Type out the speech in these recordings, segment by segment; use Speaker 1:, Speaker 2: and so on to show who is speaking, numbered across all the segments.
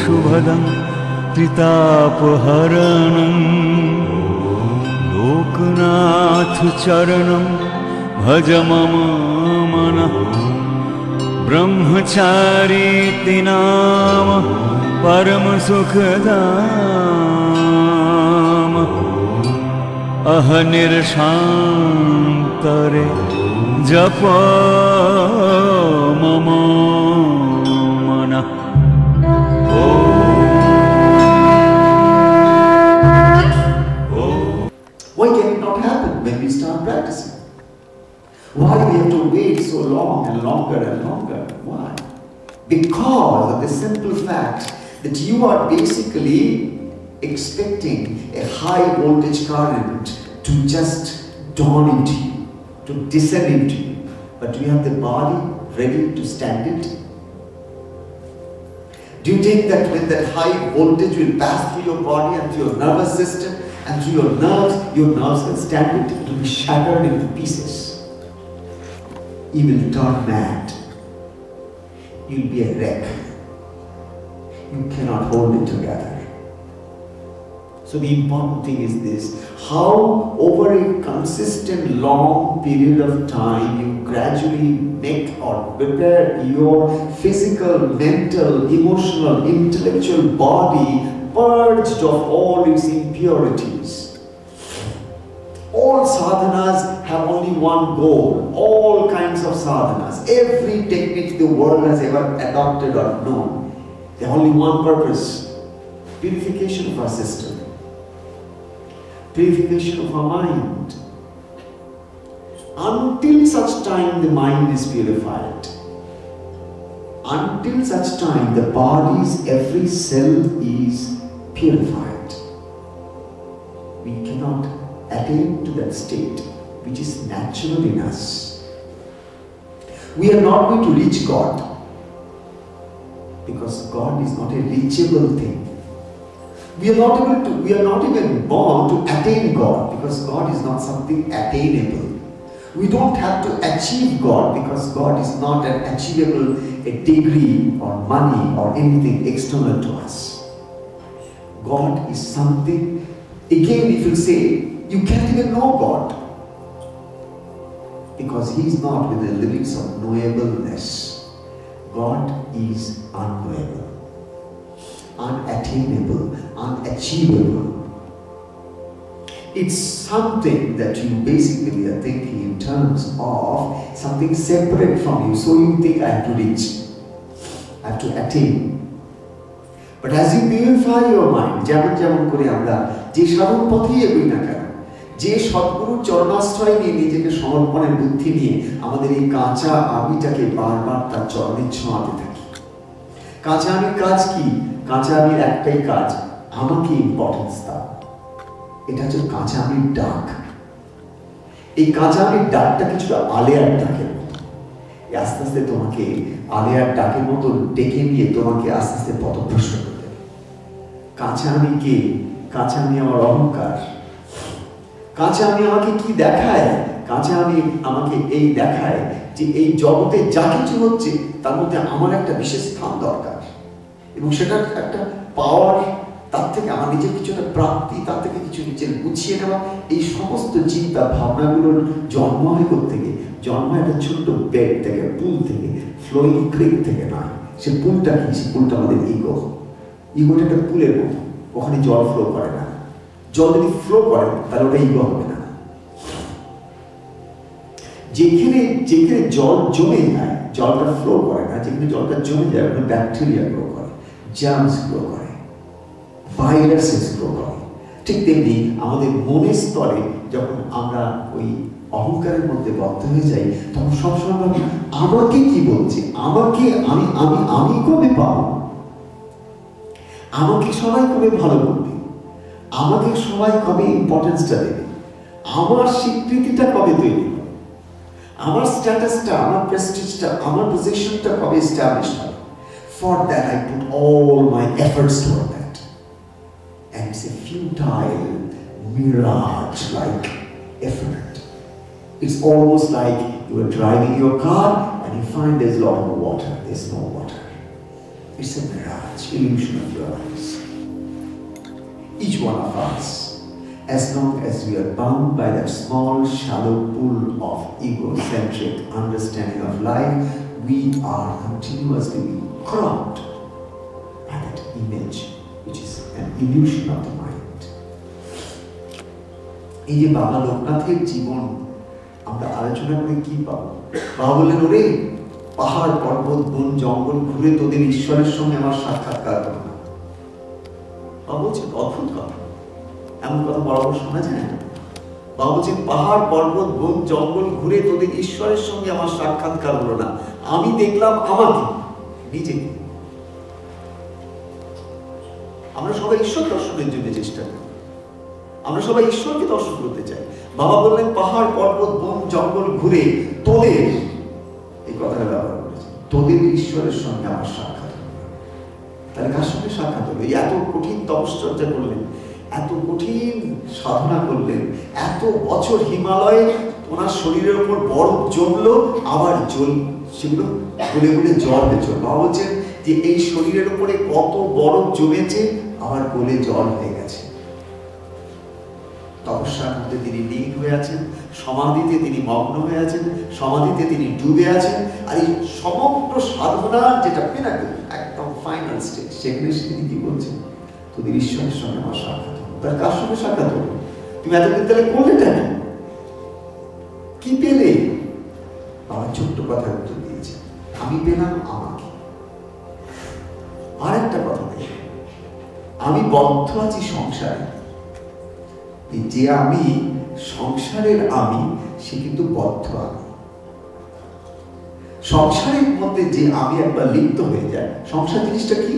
Speaker 1: शुभदं त्रितापहरणं लोकनाथ चरणं भज मम मनः ब्रह्मचारीति नाम परम सुखदाम अहनिर्शान्तरे जप मम मनः।
Speaker 2: Why can it not happen when we start practicing? Why we have to wait so long and longer and longer? Why? Because of the simple fact that you are basically expecting a high voltage current to just dawn into you, to descend into you. But do you have the body ready to stand it? Do you think that when that high voltage will pass through your body and through your nervous system and through your nerves can stand it? It will be shattered into pieces. You will turn mad. You will be a wreck. You cannot hold it together. So the important thing is this: how over a consistent long period of time you gradually make or prepare your physical, mental, emotional, intellectual body purged of all its impurities. All sadhanas have only one goal. All kinds of sadhanas, every technique the world has ever adopted or known, they have only one purpose: purification of our system, purification of our mind. Until such time the mind is purified, until such time the body's every cell is purified, we cannot attain to that state which is natural in us. We are not going to reach God, because God is not a reachable thing. We are not even born to attain God, because God is not something attainable. We don't have to achieve God, because God is not an achievable a degree or money or anything external to us. God is something, again if you say, you can't even know God, because He is not within the limits of knowableness. God is unknowable, unattainable, unachievable. It's something that you basically are thinking in terms of something separate from you. So you think, I have to reach, I have to attain. But as you purify your mind, যেমন করে আমরা যে সাধন পথেই এগোই না কেন, যে সদ্গুরুর চরণাশ্রয় নিয়ে নিজেকে সমর্পণের বুদ্ধি নিয়ে আমাদের এই কাঁচা আমিটাকে বারবার তার চরণে ছোঁয়াতে থাকি। কাঁচা আমির কাজ কি? কাঁচা আমির একটাই কাজ, আমাকে ইম্পর্টেন্স দাও। এটা হচ্ছে কাঁচা আমির ডাক। এই কাঁচা আমির ডাকটা কিছুটা আলেয়ার ডাকের মতো। আস্তে আস্তে তোমাকে আলেয়ার ডাকের মতো ডেকে নিয়ে তোমাকে আস্তে আস্তে পথভ্রষ্ট করে দেবে। কাঁচা আমি কে? কাঁচা আমি আমার অহংকার। কাঁচা আমি আমাকে কি দেখায়? কাঁচা আমি আমাকে এই দেখায় যে এই জগতে যা কিছু হচ্ছে তার মধ্যে আমার একটা বিশেষ স্থান দরকার, এবং সেটার একটা পাওয়ার, তার থেকে আমার নিজের কিছু একটা প্রাপ্তি, তার থেকে কিছু নিজের গুছিয়ে নেওয়া, এই সমস্ত চিন্তা ভাবনাগুলোর জন্ম হয় থেকে জন্ম একটা ছোট্ট বেড থেকে, পুল থেকে, ফ্লোয়িং ক্রিক থেকে নয়। সে পুলটা কি? সে পুলটা আমাদের ইগো। ইগোটা একটা পুলের মতো, ওখানে জল ফ্লো করে না। জল যদি ফ্লো করে তাহলে ওটা ইগো হবে না। যেখানে যেখানে জল জমে যায়, জলটা ফ্লো করে না। যেখানে জলটা জমে যায় ওখানে ব্যাকটেরিয়া গ্রো করে, জার্মস গ্রো করে, ভাইরাসেস গ্রো করে। ঠিক তেমনি আমাদের মনের স্তরে যখন আমরা ওই অহংকারের মধ্যে বদ্ধ হয়ে যাই, তখন সবসময় ভাবি আমাকে কি বলছে, আমাকে আমি আমি আমি কবে পাবো, আমাকে সবাই কবে ভালো বলবে, আমাকে সবাই কবে ইম্পর্টেন্সটা দেবে, আমার স্বীকৃতিটা কবে তৈরি হবে, আমার স্ট্যাটাসটা, আমার প্রেস্টিজটা, আমার পজিশনটা কবে এস্টাবলিশ হবে। For that I put all my efforts toward that, and it's a futile mirage-like effort. It's almost like you are driving your car and you find there's a lot of water. There's no water. It's a mirage, illusion of your eyes. Each one of us, as long as we are bound by that small, shallow pool of egocentric understanding of life, we are continuously being cropped by that image, which is an illusion of the mind. এই যে বাবা লোকনাথের জীবন আমরা আলোচনা করে কি পাবো? বাবা বললেন, ওরে পাহাড় পর্বত বন জঙ্গল ঘুরে তোদের ঈশ্বরের সঙ্গে আমার সাক্ষাৎকার করো না। বাবা বলছেন অদ্ভুত কথা, এমন কথা বড় বড় শোনা যায় না। বাবা বলছেন পাহাড় পর্বত বন জঙ্গল ঘুরে তোদের ঈশ্বরের সঙ্গে আমার সাক্ষাৎকার হলো না, আমি দেখলাম আমাকে নিজেকে। আমরা সবাই ঈশ্বর দর্শনের জন্য চেষ্টা করি, আমরা সবাই ঈশ্বরকে দর্শন করতে চাই। বাবা বললেন পাহাড় পর্বত বন জঙ্গল ঘুরে তোদের, এই কথাটা ব্যবহার করেছে, তোদের ঈশ্বরের সঙ্গে আমার সাক্ষাৎ হলো। তাহলে কার সঙ্গে সাক্ষাৎ হলো? এত কঠিন তপশ্চর্যা করলেন, এত কঠিন সাধনা করলেন, এত বছর হিমালয়ে ওনার শরীরের উপর বরফ জমলো, আবার সেগুলো গলে গলে জল হয়েছে। বাবা বলছেন যে এই শরীরের উপরে কত বরফ জমেছে, আবার গলে জল হয়ে গেছে। তপস্যার মধ্যে তিনি লীন হয়ে আছেন, সমাধিতে তিনি মগ্ন হয়ে আছেন, সমাধিতে তিনি ডুবে আছেন। আর এই সমগ্র সাধনার যেটা পিনাকল, একদম ফাইনাল স্টেজ, সেখানে তিনি কি বলছেন? তোদের ঈশ্বরের সঙ্গে আমার সাক্ষাৎ হলো। তার কার সঙ্গে সাক্ষাৎ হলো? তুমি এতদিন তাহলে করলেটা কেন? কি পেলে? আমার ছোট্ট কথার উত্তর দিয়েছে, আমি পেলাম আমাকে। আর একটা কথা নেই, আমি বদ্ধ আছি সংসারে। যে আমি সংসারের আমি, সে কিন্তু বদ্ধ আমি। সংসারের মধ্যে যে আমি একবার লিপ্ত হয়ে যায়, সংসার জিনিসটা কি?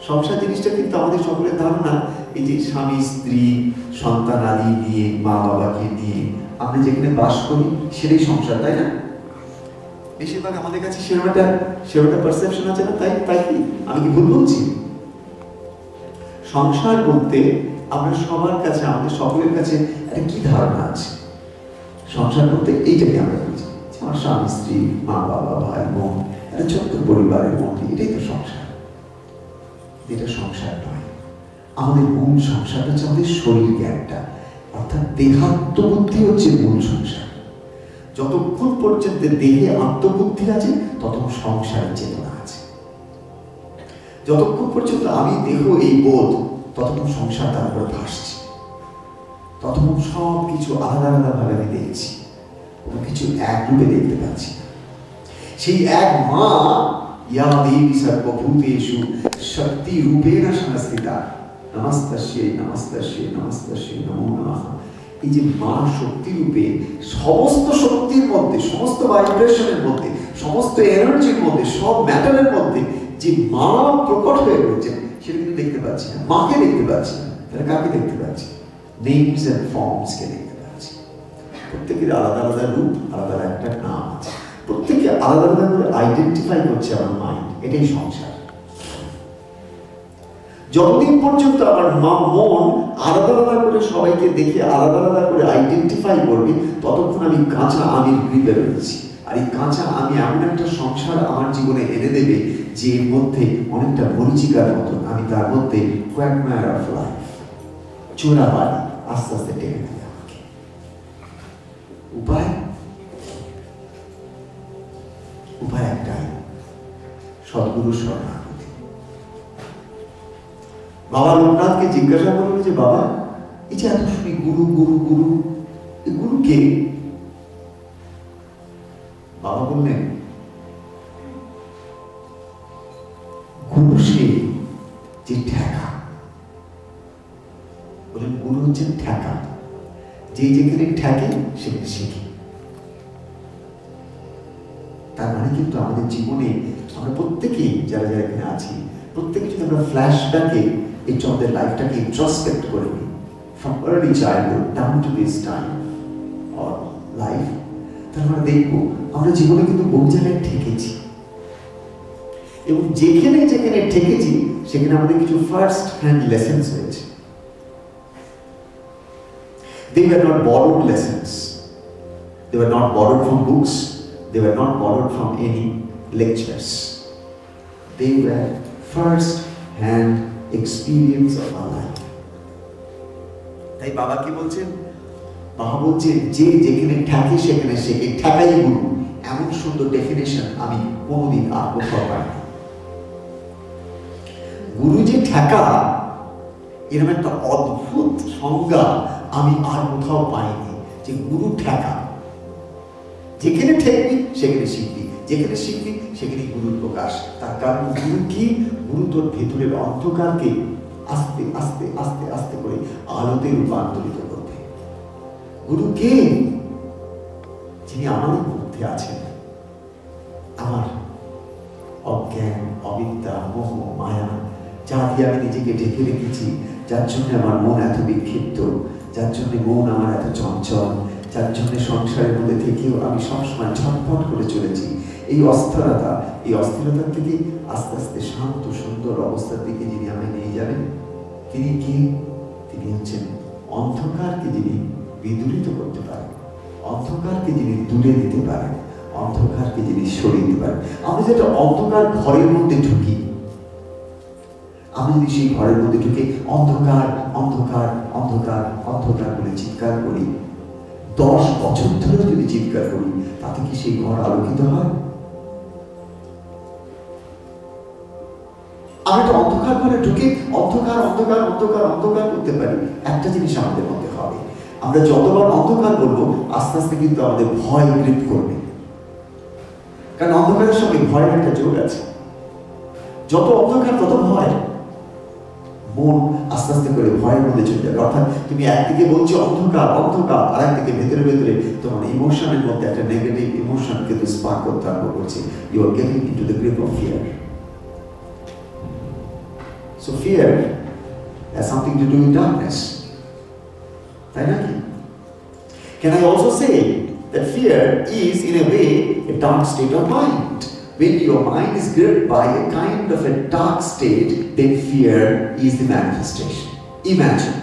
Speaker 2: সংসার জিনিসটা কিন্তু আমাদের সকলের ধারণা, এই যে স্বামী স্ত্রী সন্তান আদি নিয়ে, মা বাবাকে নিয়ে আমরা যেখানে বাস করি সেটাই সংসার, তাই না? বেশিরভাগ আমাদের কাছে সেরকম পারসেপশন আছে না? তাই কি আমি কি ভুল বলছি? সংসার বলতে আমরা সবার কাছে, আমাদের সকলের কাছে একটা কি ধারণা আছে? সংসার বলতে এইটাকে আমরা বুঝি, আমার স্বামী স্ত্রী মা বাবা ভাই বোন, একটা ছোট্ট পরিবারের মধ্যে, এটাই তো সংসার। এটা সংসার নয়। আমাদের মূল সংসারটা হচ্ছে আমাদের শরীর জ্ঞানটা, অর্থাৎ দেহাত্মবুদ্ধি হচ্ছে মূল সংসার। যতক্ষণ পর্যন্ত দেহে আত্মবুদ্ধি আছে, ততক্ষণ সংসারের চেতনা আছে। যতক্ষণ পর্যন্ত আমি দেহ এই বোধ, ততক্ষণ সংসার তার উপরে ভাসছে। ততক্ষণ সব কিছু আলাদা আলাদা ভাবে আমি দেখছি, কোনো কিছু এক রূপে দেখতে পাচ্ছি না। সেই এক মা, ইয়া দেবী সর্বভূতেষু শক্তি রূপেণ সংস্থিতা, নমস্তস্যৈ নমস্তস্যৈ নমস্তস্যৈ নমো নমঃ। এই যে মা শক্তি রূপে সমস্ত শক্তির মধ্যে, সমস্ত ভাইব্রেশনের মধ্যে, সমস্ত এনার্জির মধ্যে, সব ম্যাটারের মধ্যে যে মা প্রকট হয়ে রয়েছেন, সেটা কিন্তু দেখতে পাচ্ছি না। মাকে দেখতে পাচ্ছি না, তাহলে কাকে দেখতে পাচ্ছি? নেমস এন্ড ফর্মসকে দেখতে পাচ্ছি। প্রত্যেকের আলাদা আলাদা রূপ, আলাদা একটা নাম আছে, প্রত্যেকে আলাদা আলাদা করে আইডেন্টিফাই করছে আমার মাইন্ড। এটাই সংসার। যতদিন পর্যন্ত আমার মন আলাদা আলাদা করে সবাইকে দেখে আলাদা আলাদা করে আইডেন্টিফাই করবে, ততক্ষণ আমি কাঁচা আমির গ্রিপে রয়েছি। আর এই কাঁচা আমি এমন একটা সংসার আমার জীবনে এনে দেবে, যে এর মধ্যে অনেকটা মরিচিকার মতন আমি তার মধ্যে কোয়াকমায়ার অফ লাইফ, চোরা বাড়ি আস্তে আস্তে টেনে নেবে আমাকে। উপায় একটাই, সদ্গুরু শরণাগতি। বাবা লোকনাথকে জিজ্ঞাসা করলো যে বাবা, এই যে এত শুনি গুরু গুরু গুরু, এই গুরু কে? বাবা বললেন, গুরু সে যে ঠেকা। বলেন গুরু হচ্ছে ঠেকা, যে যেখানে ঠেকে সেখানে শিখে। তার মানে কিন্তু আমাদের জীবনে আমরা প্রত্যেকেই, যারা যারা এখানে আছি, প্রত্যেকে যদি আমরা ফ্ল্যাশব্যাকে একটু আমাদের লাইফটাকে ইন্ট্রোস্পেক্ট করে নিই, from early childhood down to this time or life, তাহলে আমরা দেখবো আমরা জীবনে কিন্তু বহু জায়গায় ঠেকেছি, এবং যেখানে যেখানে ঠেকেছি সেখানে আমাদের কিছু ফার্স্ট হ্যান্ড লেসন্স হয়েছে। They were not borrowed lessons. They were not borrowed from books. They were not borrowed from any lectures. They were first-hand experience of our life. তাই বাবা কি বলছেন? বাবা বলছেন যে যেখানে ঠেকে সেখানে শেখে, ঠেকাই গুরু। এমন সুন্দর ডেফিনেশন আমি কোনোদিন আর কোথাও পাইনি। গুরু যে ঠেকা, এরকম একটা অদ্ভুত সংজ্ঞা আমি আর কোথাও পাইনি, যে গুরু ঠেকা। যেখানে ঠেকবি সেখানে শিখবি, যেখানে শিখবি সেখানে গুরুর প্রকাশ। তার কারণ গুরু কি? গুরু তোর ভেতরের অন্ধকারকে আস্তে আস্তে আস্তে আস্তে করে আলোতে রূপান্তরিত করবে। গুরু কে? যিনি আমাদের মধ্যে আছেন। আমার অজ্ঞান, অবিদ্যা, মোহ, মায়া, যা দিয়ে আমি নিজেকে ঢেকে রেখেছি, যার জন্য আমার মন এত বিক্ষিপ্ত, যার জন্য মন আমার এত চঞ্চল, যার জন্য সংসারের মধ্যে থেকেও আমি সবসময় ঝটপট করে চলেছি, এই অস্থিরতার থেকে আস্তে আস্তে শান্ত সুন্দর অবস্থার দিকে যিনি আমায় নিয়ে যাবেন, তিনি কি? তিনি হচ্ছেন অন্ধকারকে যিনি বিদূরিত করতে পারেন, অন্ধকারকে যিনি দূরে দিতে পারেন, অন্ধকারকে যিনি সরিয়ে দিতে পারেন। আমরা যেটা অন্ধকার ঘরের মধ্যে ঢুকি, আমি যদি সেই ঘরের মধ্যে ঢুকে অন্ধকার অন্ধকার অন্ধকার অন্ধকার বলে চিৎকার করি, 10 বছর ধরে যদি চিৎকার করি, তাতে কি সেই ঘর আলোকিত হয়? আমি তো অন্ধকার ঘরে ঢুকে অন্ধকার অন্ধকার অন্ধকার অন্ধকার করতে পারি। একটা জিনিস আমাদের মধ্যে হবে, আমরা যতবার অন্ধকার বলবো আস্তে আস্তে কিন্তু আমাদের ভয় গ্রিপ করবে। কারণ অন্ধকারের সঙ্গে ভয়ের একটা যোগ আছে। যত অন্ধকার তত ভয়। মন আস্তে আস্তে করে ভয়ের মধ্যে চলে যাবে। অর্থাৎ তুমি একদিকে বলছো অন্ধকার অন্ধকার, আর একদিকে ভেতরে ভেতরে তোমার ইমোশনের মধ্যে একটা নেগেটিভ ইমোশন কিন্তু স্পার্ক করতে আরম্ভ করছে। You are getting into the grip of fear. So fear has something to do with darkness. তাই নাকি? Can I also say that fear is in a way a dark state of mind? When your mind is gripped by a kind of a dark state, then fear is the manifestation. Imagine,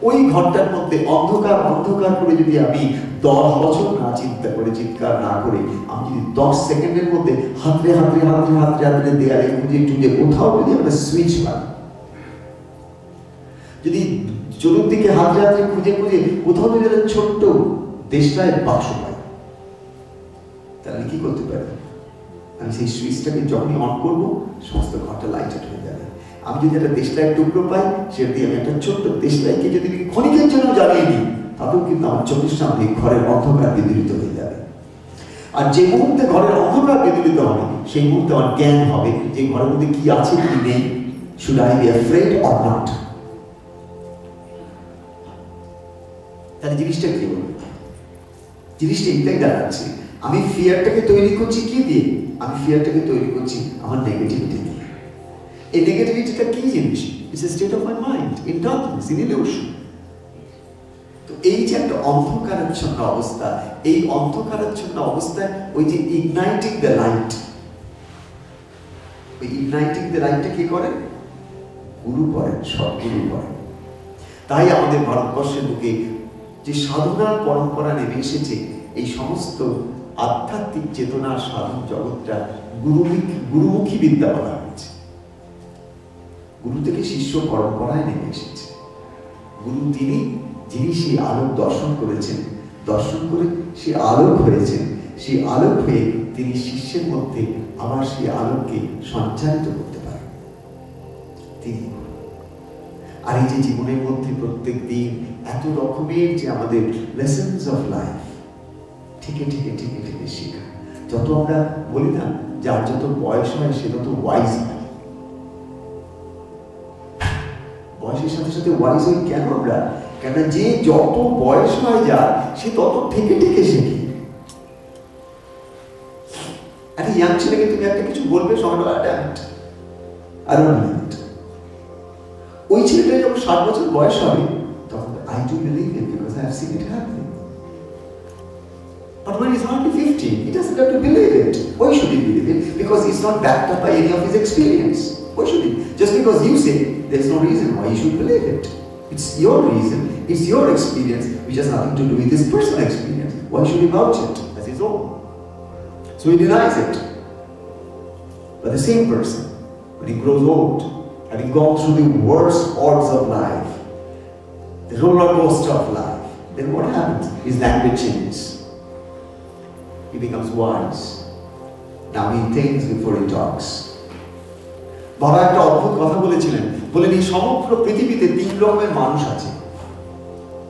Speaker 2: ওই ঘরটার মধ্যে অন্ধকার অন্ধকার করে যদি আমি 10 বছর না চিন্তা করে চিৎকার না করে আমি যদি 10 সেকেন্ডের মধ্যে হাতড়ে হাতড়ে হাতড়ে হাতড়ে হাতড়ে দেয়ালে খুঁজে টুজে কোথাও যদি আমরা সুইচ পাই, যদি চতুর্দিকে হাতড়ে হাতড়ে খুঁজে খুঁজে কোথাও যদি একটা ছোট্ট দেশটায় বাক্স পাই, তাহলে কি করতে পারি? আমি সেই সুইচটাকে যখনই অন করবো সমস্ত ঘরটা লাইটেড হয়ে যাবে। আমি যদি একটা দেশলাইট টুকরো পাই, সেটা দিয়ে আমি একটা ছোট্ট দেশলাইটকে যদি ক্ষণিকের জন্য জ্বালিয়ে নিই, তাতেও কিন্তু আমার চোখের সামনে ঘরের অন্ধকার বিদূরিত হয়ে যাবে। আর যে মুহূর্তে ঘরের অন্ধকার বিদূরিত হবে, সেই মুহূর্তে আমার জ্ঞান হবে যে ঘরের মধ্যে কি আছে কি নেই। Should I be afraid or not? তাহলে জিনিসটা কি বলবো? জিনিসটা এইটাই দাঁড়াচ্ছে, আমি ফিয়ারটাকে তৈরি করছি কি দিয়ে? আমি ফিয়ারটাকে তৈরি করছি আমার নেগেটিভিটি দিয়ে। এই নেগেটিভিটিটা কি জিনিস? It's a state of my mind, in darkness, in illusion. তো এই যে একটা অন্ধকারাচ্ছন্ন অবস্থা, এই অন্ধকারাচ্ছন্ন অবস্থায় ওই যে ইগনাইটিং দ্য লাইট, ওই ইগনাইটিং দ্য লাইটটা কি করেন? গুরু করেন, সব গুরু করেন। তাই আমাদের ভারতবর্ষের বুকে যে সাধনার পরম্পরা নেমে এসেছে, এই সমস্ত আধ্যাত্মিক চেতনার সাধন জগৎটা গুরুমুখী বিদ্যা বলা হয়েছে। গুরু থেকে শিষ্য পরম্পরায় নেমে এসেছে। গুরু তিনি, যিনি সেই আলোক দর্শন করেছেন, দর্শন করে সে আলোক হয়েছেন, সেই আলোক হয়ে তিনি শিষ্যের মধ্যে আবার সেই আলোককে সঞ্চারিত করতে পারেন তিনি। আর এই যে জীবনের মধ্যে প্রত্যেক দিন এত রকমের যে আমাদের লেসন্স অফ লাইফ ঠিকে ঠিকে ঠিকে ঠিকে শেখা, যত আমরা বলি না যার যত বয়স হয় সে তত ওয়াইজ হয়। বয়সের সাথে সাথে ওয়াইজ হই কেন আমরা? কেন যে যত বয়স হয় যার সে তত থেকে থেকে শেখে। একটা ইয়াং ছেলেকে তুমি একটা কিছু বলবে, সঙ্গে ওই ছেলেটা যখন 7 বছর বয়স হবে তখন I do believe it because I have seen it happening. But when he's hardly 15, he doesn't have to believe it. Why should he believe it? Because he's not backed up by any of his experience. Why should he? Just because you say, there's no reason why he should believe it. It's your reason, it's your experience, which has nothing to do with his personal experience. Why should he vouch it as his own? So he denies it. But the same person when he grows old, having gone through the worst odds of life, the roller coaster of life, then what happens? His language changes. He becomes wise. Now he thinks before he talks. বাবা একটা অদ্ভুত কথা বলেছিলেন, বলেন এই সমগ্র পৃথিবীতে 3 রকমের মানুষ আছে।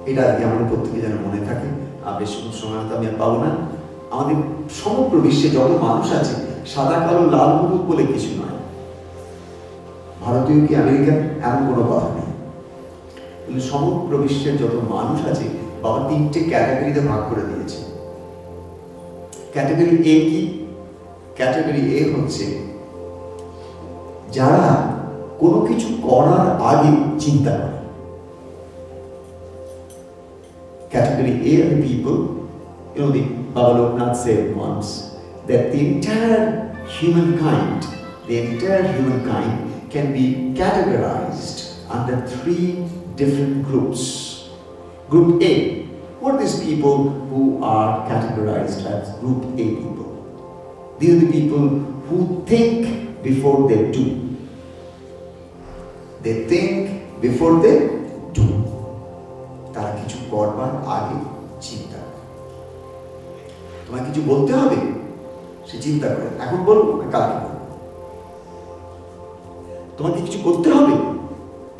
Speaker 2: এটা আজকে আমাদের প্রত্যেকে যেন মনে থাকে। আর বেশি সময় তো আমি আর পাবো না। আমাদের সমগ্র বিশ্বে যত মানুষ আছে, সাদা কালো লাল হলুদ বলে কিছু নয়। ভারতীয় কি আমেরিকান এমন কোনো কথা নেই। সমগ্র বিশ্বের যত মানুষ আছে, বাবা 3টে ক্যাটাগরিতে ভাগ করে দিয়েছে। ক্যাটাগরি এ কি? ক্যাটাগরি এ হচ্ছে যারা কোনো কিছু করার আগে চিন্তা করে। Category A are the people, the Baba Lokenath said once that the entire humankind can be categorized under 3 different groups. Group A, what are these people who are categorized as Group A people? These are the people who think before they do. They think before they do. তারা কিছু করবার আগে চিন্তা করে। তোমায় কিছু বলতে হবে, সে চিন্তা করে এখন বলবো না কালকে বলবো। তোমাকে কিছু করতে হবে,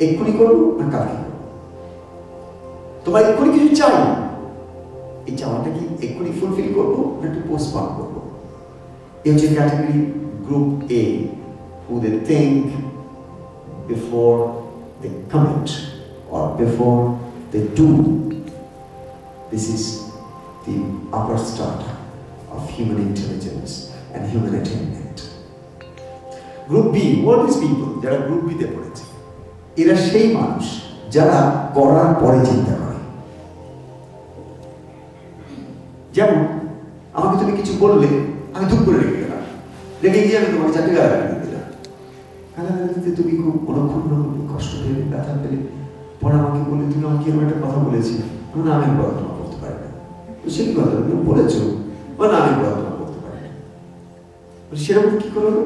Speaker 2: এক্ষুনি করবো না কালকে করবো। তোমার এক্ষুনি কিছু চাই, এই চাওয়াটা কি এক্ষুনি ফুলফিল করবো না একটু পোস্টপন করবো? এই হচ্ছে category group A, who they think before they commit or before they do. This is the upper strata of human intelligence and human attainment. Group B, what is people? যারা group B তে পড়েছে, এরা সেই মানুষ যারা করার পরে চিন্তা করে। যেমন আমাকে তুমি কিছু বললে, আমি ধূপ করে রেখে দিলাম, রেখে গিয়ে আমি তোমাকে 4টে গালাগালি দিয়ে দিলাম। গালাগালি দিতে তুমি খুব অনুক্ষুণ্ণ হলে, কষ্ট পেলে, ব্যথা পেলে, পরে আমাকে বলে তুমি আমাকে এরকম একটা কথা বলেছিলে, না আমি পড়াশোনা করতে পারি না। তো সেই কথা তুমি বলেছো, না আমি পড়াশোনা করতে পারি না। সেরকম কি করলো?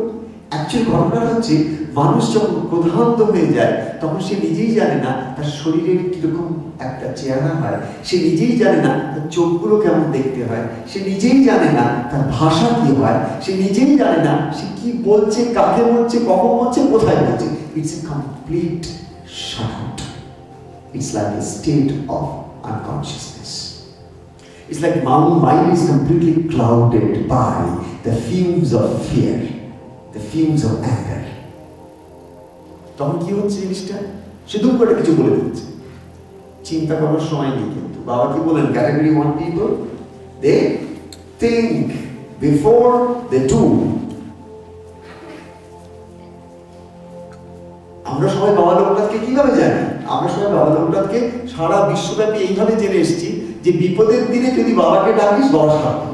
Speaker 2: অ্যাকচুয়ালি ঘটনাটা হচ্ছে মানুষ যখন ক্রোধান্ত হয়ে যায়, তখন সে নিজেই জানে না তার শরীরের কিরকম একটা চেহারা হয়, সে নিজেই জানে না তার চোখগুলো কেমন দেখতে হয়, সে নিজেই জানে না তার ভাষা কি হয়, সে নিজেই জানে না সে কি বলছে, কাকে বলছে, কখন বলছে, কোথায় বলছে। It's a complete shut. It's like a state of unconsciousness. It's like mind is completely clouded by the fumes of fear, the fumes of anger. তখন কি হচ্ছে জিনিসটা? সে দুঃখ করে কিছু বলে দিচ্ছে, চিন্তা করার সময় নেই। কিন্তু বাবা কি বলেন? Category 1 people, they think before they do. আমরা সবাই বাবা লোকনাথকে কিভাবে জানি? আমরা সবাই বাবা লোকনাথকে সারা বিশ্বব্যাপী এইভাবে জেনে এসেছি যে বিপদের দিনে যদি বাবাকে ডাকিস, বাবা সাথে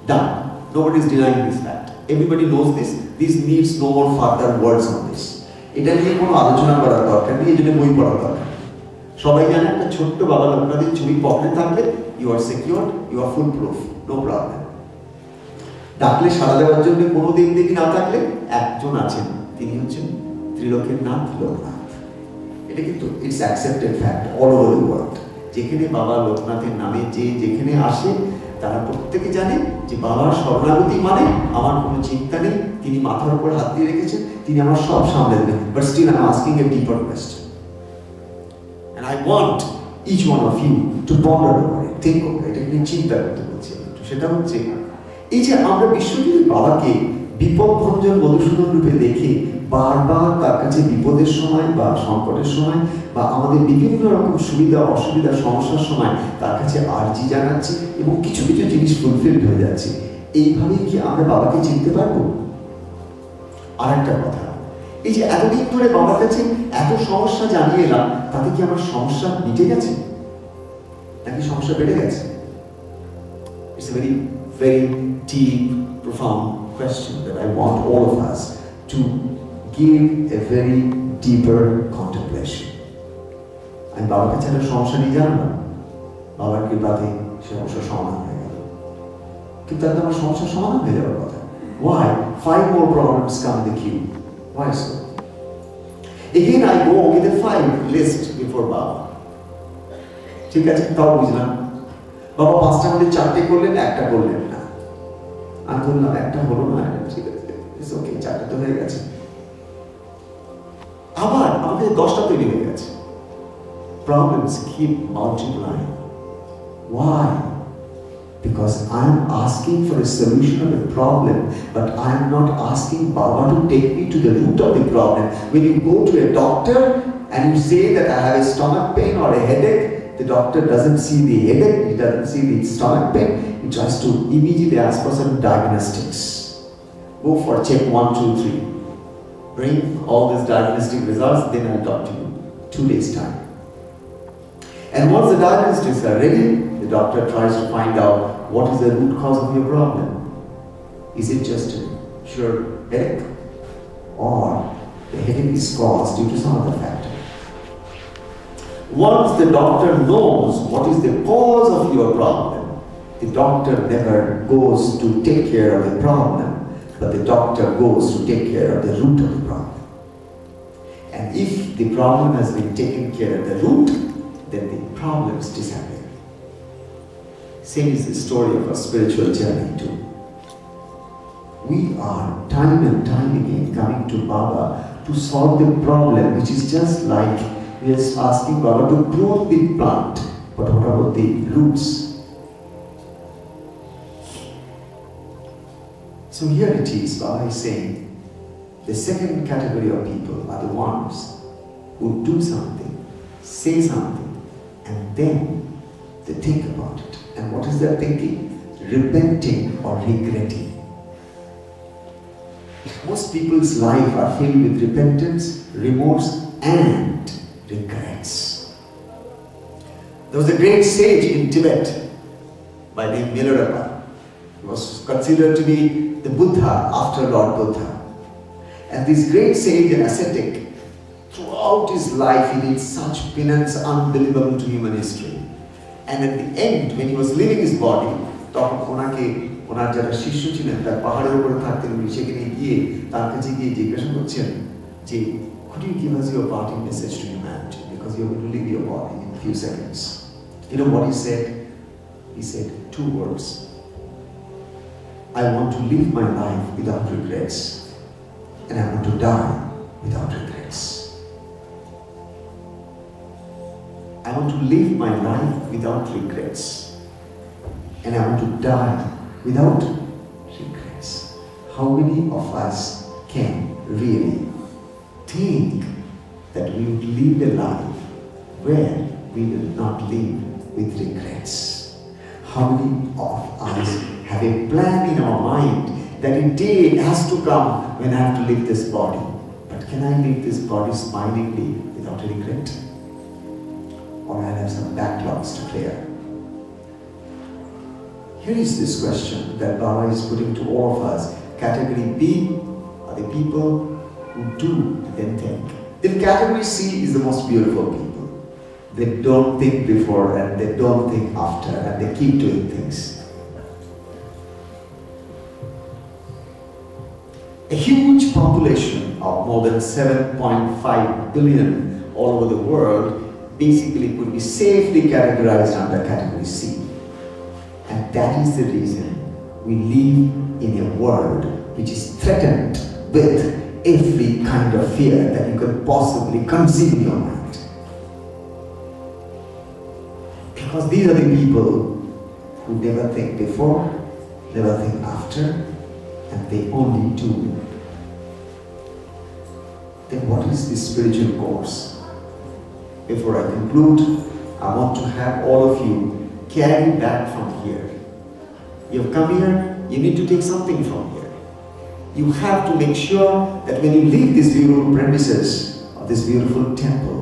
Speaker 2: ডাক। Nobody is denying this fact. Everybody knows this. This needs no more further words on this. এটা নিয়ে কোনো আলোচনা করার দরকার নেই, এই জন্য বই পড়ার দরকার। সবাই জানে একটা ছোট্ট বাবা লোকনাথের ছবি পকেটে থাকলে you are secure, you are full proof, no problem. ডাকলে সাড়া দেওয়ার জন্য কোনো দিক দেখি না থাকলে একজন আছেন, তিনি হচ্ছেন ত্রিলোকের নাথ লোকনাথ। এটা কিন্তু it's accepted fact all over the world. যেখানে বাবা লোকনাথের নামে যে যেখানে আসে, তারা প্রত্যেকে জানে যে বাবার শরণাগতি মানে আমার কোনো চিন্তা নেই, তিনি মাথার উপর হাত দিয়ে রেখেছেন, তিনি আমার সব সামলে দেবেন। But still I am asking a deeper question, and I want each one of you to ponder over it, think over it. এটা নিয়ে চিন্তা করতে বলছি। সেটা হচ্ছে এই যে আমরা বিশ্বজুড়ে বাবাকে বিপদভঞ্জন মধুসূদন রূপে দেখে বারবার তার কাছে বিপদের সময় বা সংকটের সময় বা আমাদের বিভিন্ন রকম সুবিধা অসুবিধা সমস্যার সময় তার কাছে আর্জি জানাচ্ছি এবং কিছু কিছু জিনিস ফুলফিলড হয়ে যাচ্ছে। এইভাবেই কি আমরা বাবাকে চিনতে পারবো? আর একটা কথা, এই যে এতদিন ধরে বাবার কাছে এত সমস্যা জানিয়ে এলাম, তাতে কি আমার সমস্যা মিটে গেছে নাকি সমস্যা বেড়ে গেছে? It's a very very deep profound question that I want all of us to give a very deeper contemplation. আমি বাবার কাছে একটা সমস্যা নিয়ে জানলাম, বাবার কৃপাতে সমস্যার সমাধান হয়ে গেল, কিন্তু তাতে আমার সমস্যার সমাধান হয়ে যাওয়ার কথা। Why? 5 more problems come in the queue. Why so? Again I go with a 5 list before Baba. ঠিক আছে, তাও বুঝলাম। বাবা 5টা মধ্যে 4টে করলেন, একটা করলেন না। আমি বললাম একটা হলো না, ঠিক আছে, ইটস ওকে, 4টে তো হয়ে গেছে। আবার আমাদের 10টা তৈরি হয়ে গেছে। Problems keep multiplying. Why? Because I am asking for a solution of a problem, but I am not asking Baba to take me to the root of the problem. When you go to a doctor and you say that I have a stomach pain or a headache, the doctor doesn't see the headache, he doesn't see the stomach pain, he tries to immediately ask for some diagnostics. Go for check 1, 2, 3. Bring all these diagnostic results, then I'll talk to you. 2 days time. And once the diagnostics are ready, the doctor tries to find out what is the root cause of your problem. Is it just a sure headache? Or the headache is caused due to some other factor? Once the doctor knows what is the cause of your problem, the doctor never goes to take care of the problem, but the doctor goes to take care of the root of the problem. And if the problem has been taken care of the root, then the problems disappear. Same is the story of our spiritual journey too. We are time and time again coming to Baba to solve the problem, which is just like we are asking Baba to prune the plant, but what about the roots? So here it is, Baba is saying, the second category of people are the ones who do something, say something, and then they think about it. And what is their thinking? Repenting or regretting. Most people's life are filled with repentance, remorse, and regrets. There was a great sage in Tibet by name Milarepa. He was considered to be the Buddha after Lord Buddha. And this great sage and ascetic, throughout his life he did such penance unbelievable to human history. And at the end, when he was leaving his body, তখন ওনাকে ওনার যারা শিষ্য ছিলেন তার পাহাড়ের উপরে থাকতেন, উনি সেখানে গিয়ে তার কাছে গিয়ে জিজ্ঞাসা করছেন যে could you give us your parting message to humanity, because you're going to leave your body in a few seconds. You know what he said? He said 2 words. I want to live my life without regrets, and I want to die without regrets. I want to live my life without regrets, and I want to die without regrets. How many of us can really think that we would live a life where we will not live with regrets? How many of us have a plan in our mind that a day has to come when I have to leave this body? But can I leave this body smilingly without a regret? Or I'll have some backlogs to clear? Here is this question that Baba is putting to all of us. Category B are the people who do and then think. Then category C is the most beautiful people. They don't think before and they don't think after, and they keep doing things. A huge population of more than 7.5 billion all over the world basically could be safely categorized under category C. And that is the reason we live in a world which is threatened with every kind of fear that you can possibly conceive in your mind. Because these are the people who never think before, never think after, and they only do. Then what is the spiritual course? Before I conclude, I want to have all of you carry back from here. You've come here, you need to take something from here. You have to make sure that when you leave these beautiful premises of this beautiful temple,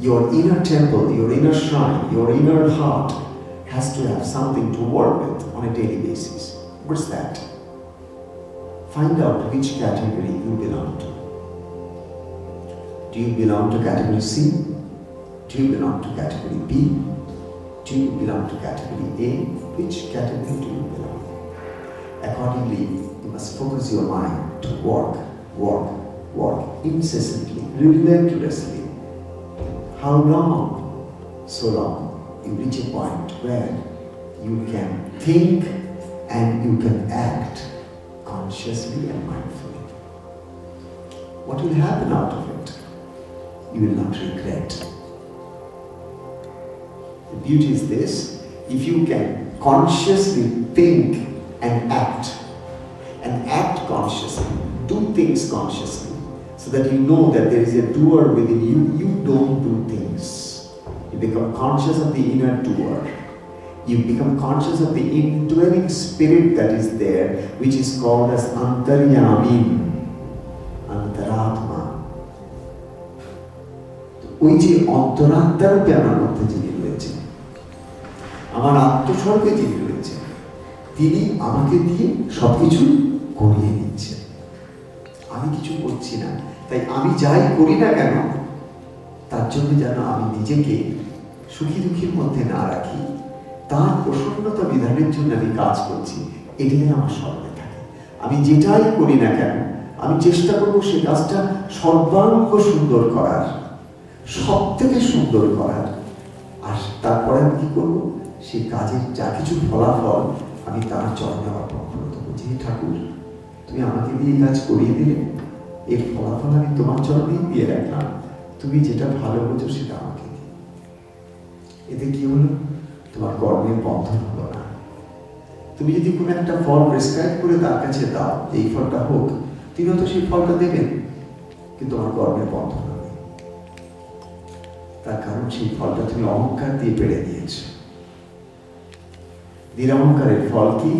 Speaker 2: your inner temple, your inner shrine, your inner heart has to have something to work with on a daily basis. What's that? Find out which category you belong to. Do you belong to category C? Do you belong to category B? Do you belong to category A? Which category do you belong? Accordingly, you must focus your mind to work, work, work incessantly, relentlessly. How long? So long you reach a point where you can think and you can act consciously and mindfully. What will happen out of it? You will not regret. The beauty is this: if you can consciously think and act consciously, do things consciously, so that you know that there is a doer within you. You don't do things. You become conscious of the inner doer. You become conscious of the indwelling spirit that is there, which is called as Antaryami, Antaratma. ওই যে অন্তরাত্মারূপে আমার মধ্যে যিনি রয়েছেন, আমার আত্মস্বরূপে যিনি রয়েছেন, তিনি আমাকে দিয়ে সবকিছু করিয়ে নিচ্ছেন। আমি কিছু করছি না। তাই আমি যাই করি না কেন, তার জন্য যেন আমি নিজেকে সুখী দুঃখীর মধ্যে না রাখি, তার প্রসন্নতা বিধানের জন্য আমি কাজ করছি, এটাই আমার স্মরণে থাকে। আমি যেটাই করি না কেন, আমি চেষ্টা করবো সে কাজটা সর্বাঙ্গ সুন্দর করার, সব থেকে সুন্দর করার। আর তারপরে আমি কি করবো? সেই কাজের যা কিছু ফলাফল আমি তার চরণে অর্পণ করে দেবো। যে ঠাকুর, তুমি আমাকে দিয়ে কাজ করিয়ে দিলে, এর ফলাফল আমি তোমার চরণেই দিয়ে রাখলাম, তুমি যেটা ভালো বোঝো সেটা আমাকে দিই। এতে কি হলো? তোমার কর্মের বন্ধন হলো না। তুমি যদি কোনো একটা ফল প্রেসক্রাইব করে তার কাছে দাও, এই ফলটা হোক, তিনি তো সেই ফলটা দেবেন, কিন্তু তোমার কর্মের বন্ধন হবে। তার কারণ সেই ফলটা তুমি অহংকার দিয়ে পেড়ে দিয়েছো। নিরহংকারের ফল কি?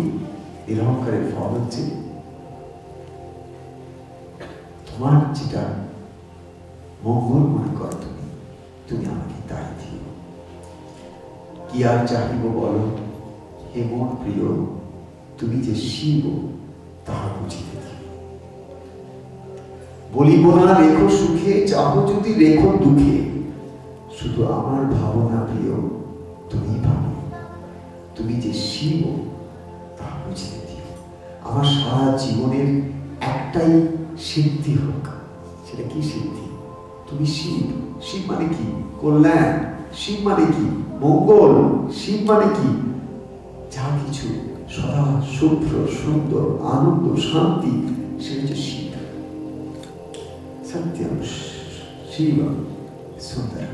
Speaker 2: নিরহংকারের ফল হচ্ছে তোমার যেটা মঙ্গল মনে কর, তুমি আমাকে তাই দিও। কি আর চাহিব বলো হে মন প্রিয়, তুমি যে শিব তাহা বুঝিতে দিও। বলিব না রেখো সুখে, চাহো যদি রেখো দুঃখে, শুধু আমার ভাবনা প্রিয় তুমি ভাবো, তুমি যে শিব তাহা বুঝিতে দিও। আমার সারা জীবনের একটাই সিদ্ধি হোক। সেটা কি সিদ্ধি? তুমি শিব। শিব মানে কি? কল্যাণ। শিব মানে কি? মঙ্গল। শিব মানে কি? যা কিছু সদা শুভ্র সুন্দর আনন্দ শান্তি, সেটা হচ্ছে শিব। সত্যম শিব সুন্দর।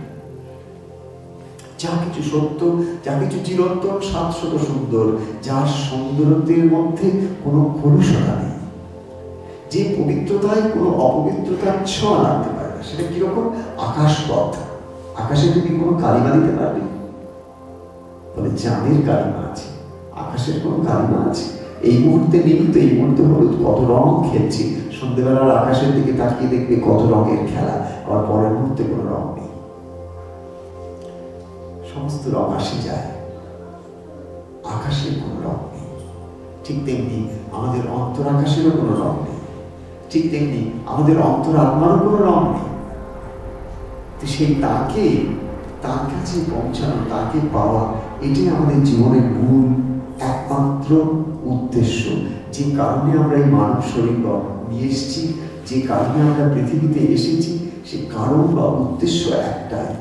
Speaker 2: যা কিছু সত্য, যা কিছু চিরন্তন শাশ্বত সুন্দর, যার সৌন্দর্যের মধ্যে কোনো কলুষতা নেই, যে পবিত্রতায় কোনো অপবিত্রতার ছোঁয়া লাগতে পারে না। সেটা কিরকম? আকাশপথ। আকাশে তুমি কোনো কালিমা দিতে পারবে? বলে চাঁদের কালিমা আছে, আকাশের কোনো কালিমা আছে? এই মুহূর্তে নীল, তো এই মুহূর্তে হলুদ, কত রং খেলছে। সন্ধ্যেবেলার আকাশের দিকে তাকিয়ে দেখবে কত রঙের খেলা, আবার পরের মুহূর্তে কোনো রং নেই। সমস্ত রং আসে যায়, আকাশের কোনো রং নেই। ঠিক তেমনি আমাদের অন্তর আকাশেরও কোনো রং নেই, ঠিক তেমনি আমাদের অন্তর আত্মারও কোনো রং নেই। তো সেই তাকে, তার কাছে পৌঁছানো, তাকে পাওয়া, এটাই আমাদের জীবনের মূল একমাত্র উদ্দেশ্য। যে কারণে আমরা এই মানব শরীর নিয়ে এসেছি, যে কারণে আমরা পৃথিবীতে এসেছি, সে কারণ বা উদ্দেশ্য একটাই।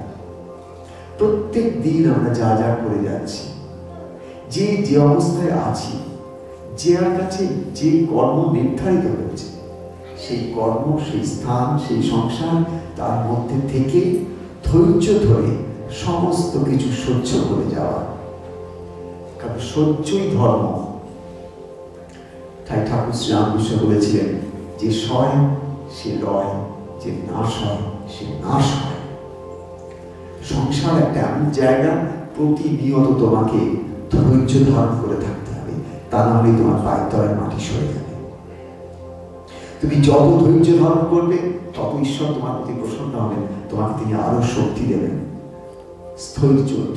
Speaker 2: প্রত্যেক দিন আমরা যা যা করে যাচ্ছি, যে যে অবস্থায় আছি, যার কাছে যে কর্ম নির্ধারিত হয়েছে, সেই কর্ম, সেই স্থান, সেই সংসার, তার মধ্যে থেকে ধৈর্য ধরে সমস্ত কিছু সহ্য করে যাওয়া। কারণ সহ্যই ধর্ম। তাই ঠাকুর শ্রীরামকৃষ্ণ বলেছিলেন, যে সয় সে রয়, যে নাশ হয় সে নাশ হয়। সংসার একটা এমন জায়গা, প্রতিনিয়ত তোমাকে ধৈর্য ধারণ করে থাকতে হবে, তা না হলে তোমার পায়ের তলায় মাটি সরে যাবে। তুমি যত ধৈর্য ধারণ করবে, তত ঈশ্বর তোমার প্রতি প্রসন্ন হবেন, তোমাকে তিনি আরো শক্তি দেবেন।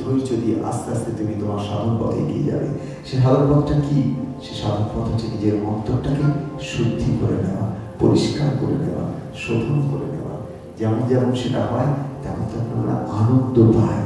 Speaker 2: ধৈর্য দিয়ে আস্তে আস্তে তুমি তোমার সাধন পথে এগিয়ে যাবে। সে সাধন পথটা কি? সে সাধন পথ হচ্ছে নিজের অন্তরটাকে শুদ্ধি করে নেওয়া, পরিষ্কার করে নেওয়া, শোধন করে নেওয়া। যেমন যেমন সেটা হয়, তেমন তেমন আমরা আনন্দ পাই।